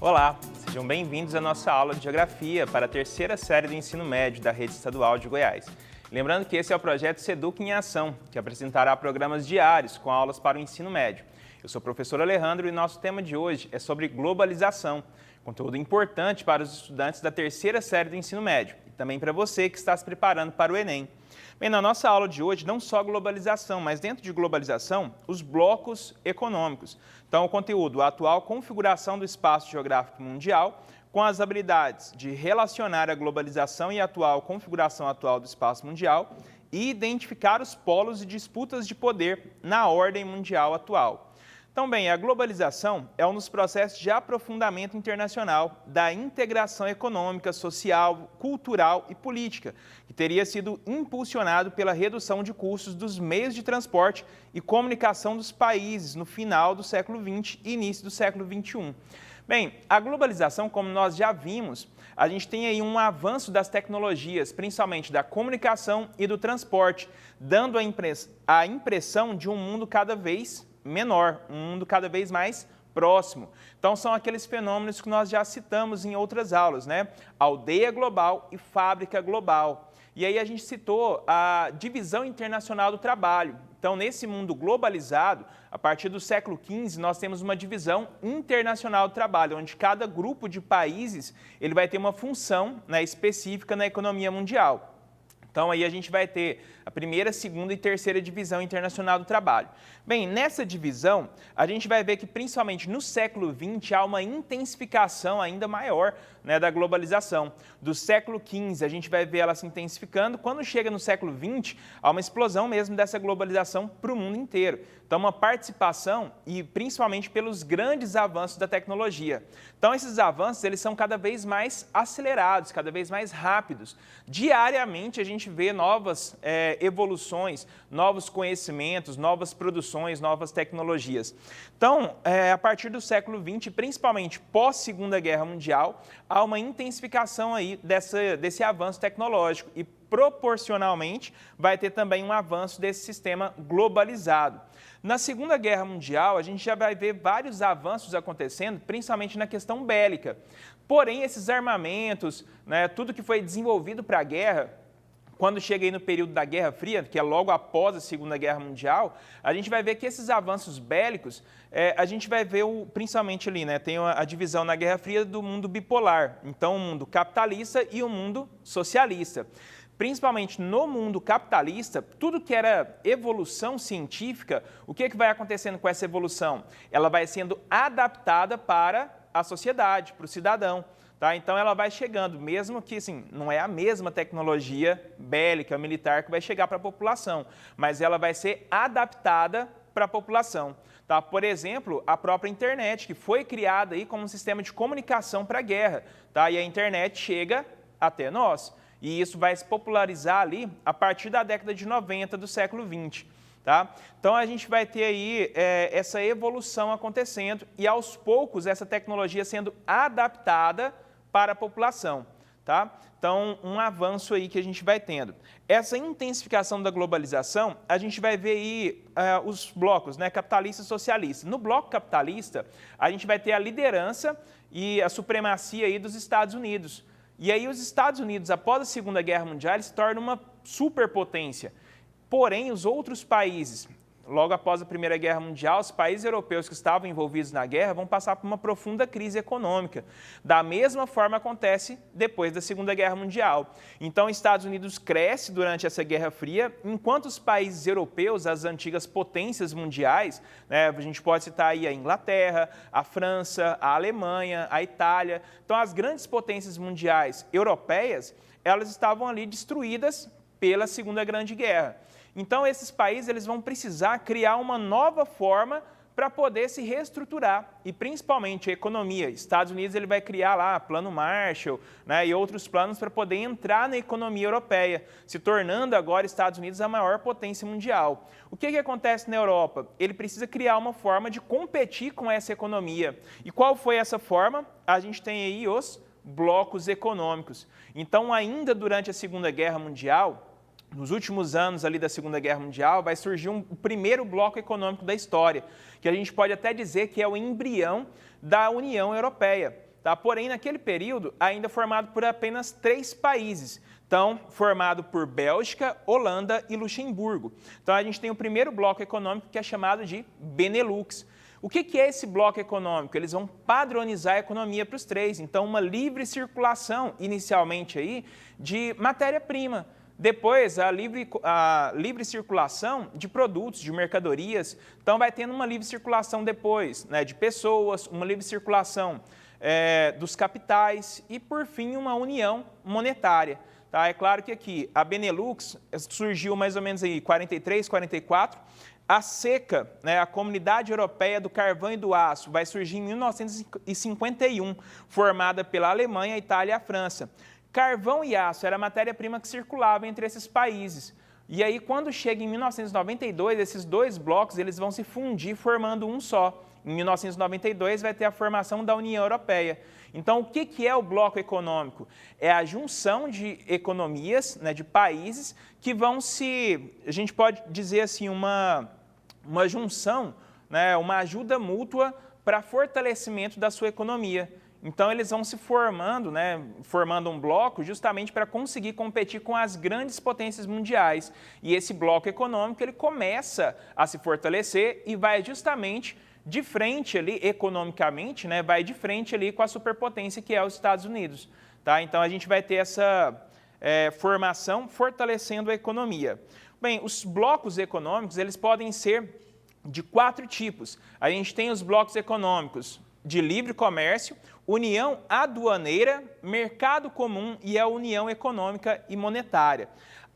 Olá, sejam bem-vindos à nossa aula de Geografia para a terceira série do ensino médio da Rede Estadual de Goiás. Lembrando que esse é o projeto Seduc em Ação, que apresentará programas diários com aulas para o ensino médio. Eu sou o professor Alejandro e nosso tema de hoje é sobre globalização, conteúdo importante para os estudantes da terceira série do ensino médio e também para você que está se preparando para o Enem. Bem, na nossa aula de hoje, não só globalização, mas dentro de globalização, os blocos econômicos. Então, o conteúdo, a atual configuração do espaço geográfico mundial, com as habilidades de relacionar a globalização e a configuração atual do espaço mundial e identificar os polos e disputas de poder na ordem mundial atual. Então, bem, a globalização é um dos processos de aprofundamento internacional da integração econômica, social, cultural e política, que teria sido impulsionado pela redução de custos dos meios de transporte e comunicação dos países no final do século XX e início do século XXI. Bem, a globalização, como nós já vimos, a gente tem aí um avanço das tecnologias, principalmente da comunicação e do transporte, dando a impressão de um mundo cada vez menor, um mundo cada vez mais próximo. Então, são aqueles fenômenos que nós já citamos em outras aulas, né? Aldeia global e fábrica global. E aí a gente citou a divisão internacional do trabalho. Então, nesse mundo globalizado, a partir do século XV, nós temos uma divisão internacional do trabalho, onde cada grupo de países ele vai ter uma função, né, específica na economia mundial. Então, aí a gente vai ter a primeira, segunda e terceira divisão internacional do trabalho. Bem, nessa divisão, a gente vai ver que, principalmente no século XX, há uma intensificação ainda maior, né, da globalização. Do século XV, a gente vai ver ela se intensificando. Quando chega no século XX, há uma explosão mesmo dessa globalização para o mundo inteiro. Então, uma participação e principalmente pelos grandes avanços da tecnologia. Então, esses avanços eles são cada vez mais acelerados, cada vez mais rápidos. Diariamente, a gente vê novas evoluções, novos conhecimentos, novas produções, novas tecnologias. Então, a partir do século XX, principalmente pós-Segunda Guerra Mundial, há uma intensificação aí desse avanço tecnológico e, proporcionalmente, vai ter também um avanço desse sistema globalizado. Na Segunda Guerra Mundial, a gente já vai ver vários avanços acontecendo, principalmente na questão bélica. Porém, esses armamentos, né, tudo que foi desenvolvido para a guerra, quando chega aí no período da Guerra Fria, que é logo após a Segunda Guerra Mundial, a gente vai ver que esses avanços bélicos, a gente vai ver principalmente ali, né, tem a divisão na Guerra Fria do mundo bipolar. Então, o mundo capitalista e o mundo socialista. Principalmente no mundo capitalista, tudo que era evolução científica, o que vai acontecendo com essa evolução? Ela vai sendo adaptada para a sociedade, para o cidadão. Tá? Então, ela vai chegando, mesmo que assim, não é a mesma tecnologia bélica, militar, que vai chegar para a população, mas ela vai ser adaptada para a população. Tá? Por exemplo, a própria internet, que foi criada aí como um sistema de comunicação para a guerra. Tá? E a internet chega até nós. E isso vai se popularizar ali a partir da década de 90 do século XX. Tá? Então, a gente vai ter aí essa evolução acontecendo e, aos poucos, essa tecnologia sendo adaptada para a população. Tá? Então, um avanço aí que a gente vai tendo. Essa intensificação da globalização, a gente vai ver aí os blocos, né, capitalista e socialista. No bloco capitalista, a gente vai ter a liderança e a supremacia aí dos Estados Unidos. E aí os Estados Unidos, após a Segunda Guerra Mundial, se tornam uma superpotência. Porém, os outros países, logo após a Primeira Guerra Mundial, os países europeus que estavam envolvidos na guerra vão passar por uma profunda crise econômica. Da mesma forma acontece depois da Segunda Guerra Mundial. Então, os Estados Unidos cresce durante essa Guerra Fria, enquanto os países europeus, as antigas potências mundiais, né, a gente pode citar aí a Inglaterra, a França, a Alemanha, a Itália. Então, as grandes potências mundiais europeias, elas estavam ali destruídas pela Segunda Grande Guerra. Então, esses países eles vão precisar criar uma nova forma para poder se reestruturar, e principalmente a economia. Estados Unidos ele vai criar lá Plano Marshall, né, e outros planos para poder entrar na economia europeia, se tornando agora Estados Unidos a maior potência mundial. O que acontece na Europa? Ele precisa criar uma forma de competir com essa economia. E qual foi essa forma? A gente tem aí os blocos econômicos. Então, ainda durante a Segunda Guerra Mundial, nos últimos anos ali da Segunda Guerra Mundial, vai surgir o primeiro bloco econômico da história, que a gente pode até dizer que é o embrião da União Europeia. tá? Porém, naquele período, ainda formado por apenas 3 países. Então, formado por Bélgica, Holanda e Luxemburgo. Então, a gente tem o primeiro bloco econômico que é chamado de Benelux. O que é esse bloco econômico? Eles vão padronizar a economia para os 3. Então, uma livre circulação, inicialmente, aí, de matéria-prima. Depois, a livre circulação de produtos, de mercadorias. Então, vai tendo uma livre circulação depois, né, de pessoas, uma livre circulação dos capitais e, por fim, uma união monetária. Tá? É claro que aqui a Benelux surgiu mais ou menos em 43, 44. A CECA, né, a Comunidade Europeia do Carvão e do Aço, vai surgir em 1951, formada pela Alemanha, a Itália e a França. Carvão e aço era a matéria-prima que circulava entre esses países. E aí, quando chega em 1992, esses 2 blocos eles vão se fundir formando um só. Em 1992 vai ter a formação da União Europeia. Então, o que é o bloco econômico? É a junção de economias, né, de países que vão a gente pode dizer assim, uma junção, né, uma ajuda mútua para fortalecimento da sua economia. Então, eles vão se formando, né, formando um bloco justamente para conseguir competir com as grandes potências mundiais. E esse bloco econômico ele começa a se fortalecer e vai justamente de frente ali, economicamente, né, vai de frente ali com a superpotência que é os Estados Unidos. Tá? Então, a gente vai ter essa formação fortalecendo a economia. Bem, os blocos econômicos eles podem ser de 4 tipos. A gente tem os blocos econômicos de livre comércio, união aduaneira, mercado comum e a união econômica e monetária.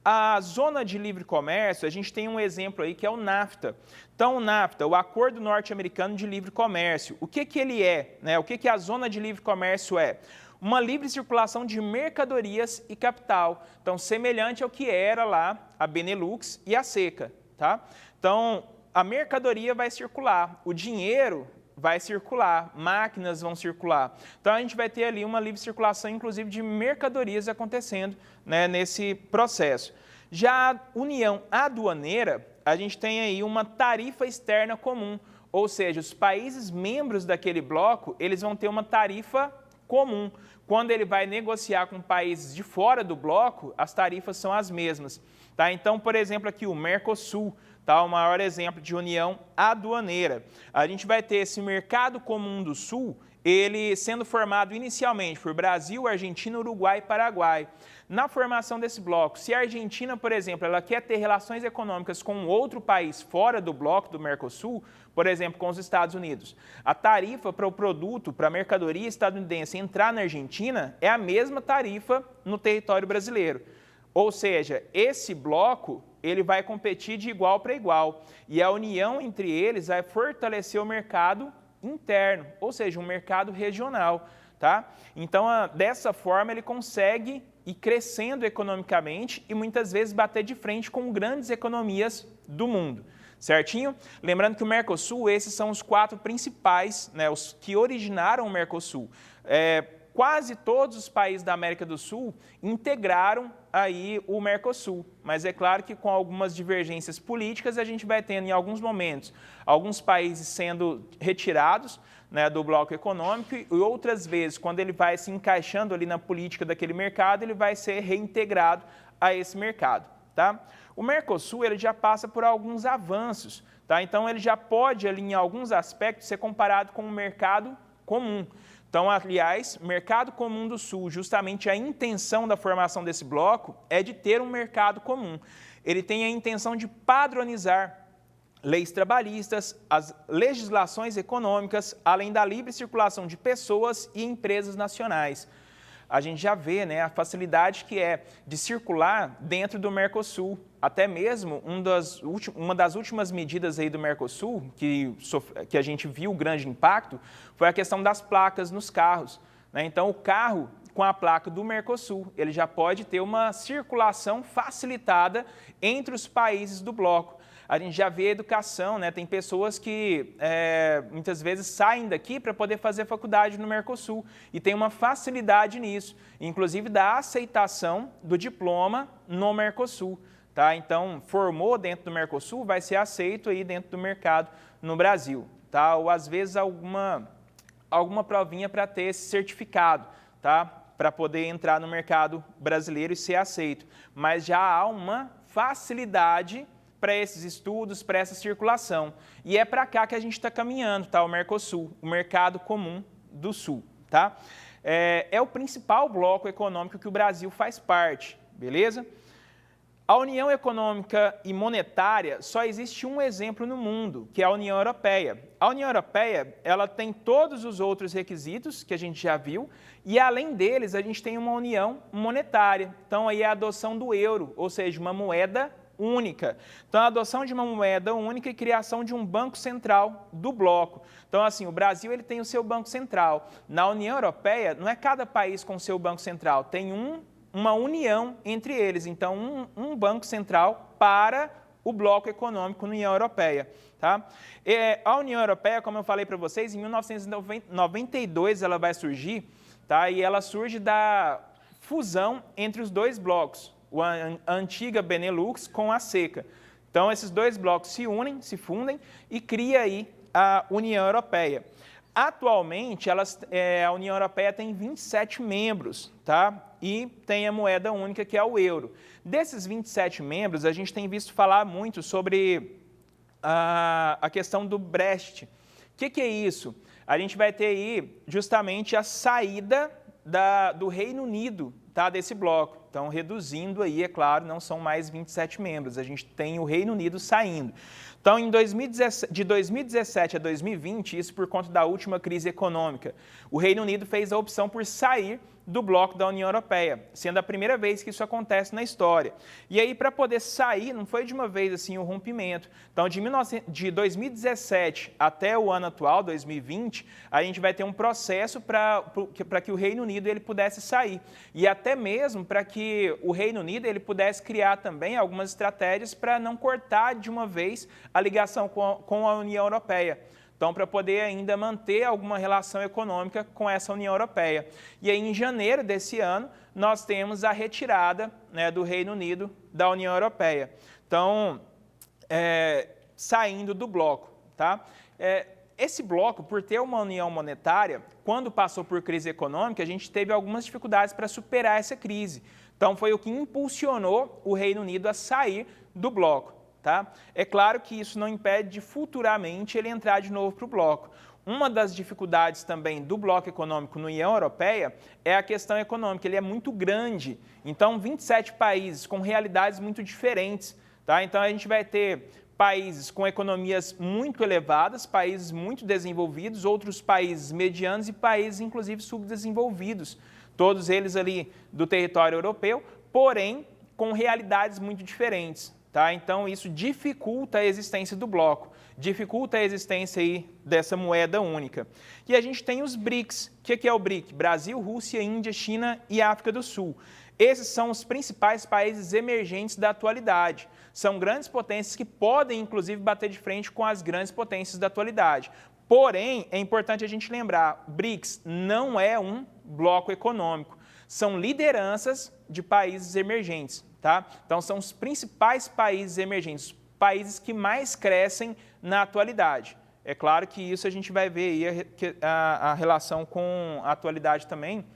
A zona de livre comércio, a gente tem um exemplo aí que é o NAFTA. Então, o NAFTA, o Acordo Norte-Americano de Livre Comércio, o que ele é? Né? O que a zona de livre comércio é? Uma livre circulação de mercadorias e capital. Então, semelhante ao que era lá a Benelux e a CECA. Tá? Então, a mercadoria vai circular, o dinheiro vai circular, máquinas vão circular. Então, a gente vai ter ali uma livre circulação, inclusive, de mercadorias acontecendo, né, nesse processo. Já a união aduaneira, a gente tem aí uma tarifa externa comum, ou seja, os países membros daquele bloco, eles vão ter uma tarifa comum. Quando ele vai negociar com países de fora do bloco, as tarifas são as mesmas. Tá? Então, por exemplo, aqui o Mercosul, tá? O maior exemplo de união aduaneira. A gente vai ter esse mercado comum do Sul, ele sendo formado inicialmente por Brasil, Argentina, Uruguai e Paraguai. Na formação desse bloco, se a Argentina, por exemplo, ela quer ter relações econômicas com outro país fora do bloco do Mercosul, por exemplo, com os Estados Unidos, a tarifa para o produto, para a mercadoria estadunidense entrar na Argentina é a mesma tarifa no território brasileiro. Ou seja, esse bloco ele vai competir de igual para igual e a união entre eles vai fortalecer o mercado interno, ou seja, um mercado regional. Tá? Então, dessa forma, ele consegue ir crescendo economicamente e muitas vezes bater de frente com grandes economias do mundo. Certinho? Lembrando que o Mercosul, esses são os 4 principais, né, os que originaram o Mercosul. Quase todos os países da América do Sul integraram aí o Mercosul, mas é claro que com algumas divergências políticas a gente vai tendo em alguns momentos alguns países sendo retirados, né, do bloco econômico e outras vezes, quando ele vai se encaixando ali na política daquele mercado, ele vai ser reintegrado a esse mercado. Tá? O Mercosul ele já passa por alguns avanços, tá? Então ele já pode ali em alguns aspectos ser comparado com o mercado comum. Então, aliás, mercado comum do Sul, justamente a intenção da formação desse bloco é de ter um mercado comum. Ele tem a intenção de padronizar leis trabalhistas, as legislações econômicas, além da livre circulação de pessoas e empresas nacionais. A gente já vê, né, a facilidade que é de circular dentro do Mercosul. Até mesmo uma das últimas medidas aí do Mercosul, que a gente viu o grande impacto, foi a questão das placas nos carros. Né? Então, o carro com a placa do Mercosul, ele já pode ter uma circulação facilitada entre os países do bloco. A gente já vê a educação, né? Tem pessoas que muitas vezes saem daqui para poder fazer faculdade no Mercosul e tem uma facilidade nisso, inclusive da aceitação do diploma no Mercosul. Tá? Então, formou dentro do Mercosul, vai ser aceito aí dentro do mercado no Brasil. Tá? Ou às vezes alguma alguma provinha para ter esse certificado, tá? Para poder entrar no mercado brasileiro e ser aceito. Mas já há uma facilidade para esses estudos, para essa circulação. E é para cá que a gente está caminhando, tá? O Mercosul, o Mercado Comum do Sul, tá? É o principal bloco econômico que o Brasil faz parte, beleza? A União Econômica e Monetária só existe um exemplo no mundo, que é a União Europeia. A União Europeia, ela tem todos os outros requisitos que a gente já viu, e além deles, a gente tem uma união monetária. Então, aí é a adoção do euro, ou seja, uma moeda única. Então, a adoção de uma moeda única e criação de um banco central do bloco. Então, assim, o Brasil ele tem o seu banco central. Na União Europeia, não é cada país com o seu banco central, tem uma união entre eles. Então, um banco central para o bloco econômico na União Europeia. Tá? A União Europeia, como eu falei para vocês, em 1992 ela vai surgir, tá? E ela surge da fusão entre os dois blocos, a antiga Benelux com a CECA. Então, esses dois blocos se unem, se fundem e cria aí a União Europeia. Atualmente, a União Europeia tem 27 membros, tá? E tem a moeda única, que é o euro. Desses 27 membros, a gente tem visto falar muito sobre a questão do Brexit. O que é isso? A gente vai ter aí justamente a saída do Reino Unido, tá, desse bloco. Então, reduzindo aí, é claro, não são mais 27 membros, a gente tem o Reino Unido saindo. Então, de 2017 a 2020, isso por conta da última crise econômica, o Reino Unido fez a opção por sair do bloco da União Europeia, sendo a primeira vez que isso acontece na história. E aí, para poder sair, não foi de uma vez assim o rompimento. Então, de 2017 até o ano atual, 2020, a gente vai ter um processo para que o Reino Unido ele pudesse sair. E até mesmo para que o Reino Unido ele pudesse criar também algumas estratégias para não cortar de uma vez a ligação com a União Europeia. Então, para poder ainda manter alguma relação econômica com essa União Europeia. E aí, em janeiro desse ano, nós temos a retirada, né, do Reino Unido da União Europeia. Então, saindo do bloco. Tá? Esse bloco, por ter uma união monetária, quando passou por crise econômica, a gente teve algumas dificuldades para superar essa crise. Então, foi o que impulsionou o Reino Unido a sair do bloco. Tá? É claro que isso não impede de futuramente ele entrar de novo para o bloco. Uma das dificuldades também do bloco econômico na União Europeia é a questão econômica, ele é muito grande. Então, 27 países com realidades muito diferentes. Tá? Então, a gente vai ter países com economias muito elevadas, países muito desenvolvidos, outros países medianos e países, inclusive, subdesenvolvidos. Todos eles ali do território europeu, porém, com realidades muito diferentes. Tá? Então, isso dificulta a existência do bloco, dificulta a existência aí dessa moeda única. E a gente tem os BRICS. O que é o BRIC? Brasil, Rússia, Índia, China e África do Sul. Esses são os principais países emergentes da atualidade. São grandes potências que podem, inclusive, bater de frente com as grandes potências da atualidade. Porém, é importante a gente lembrar, BRICS não é um bloco econômico. São lideranças de países emergentes. Tá? Então, são os principais países emergentes, países que mais crescem na atualidade. É claro que isso a gente vai ver aí a relação com a atualidade também,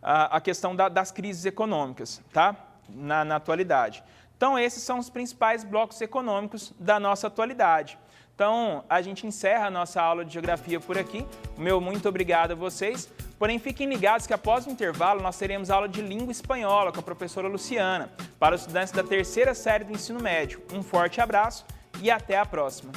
a questão das crises econômicas, tá? na atualidade. Então, esses são os principais blocos econômicos da nossa atualidade. Então, a gente encerra a nossa aula de Geografia por aqui. Meu muito obrigado a vocês. Porém, fiquem ligados que após o intervalo nós teremos aula de Língua Espanhola com a professora Luciana, para os estudantes da terceira série do ensino médio. Um forte abraço e até a próxima!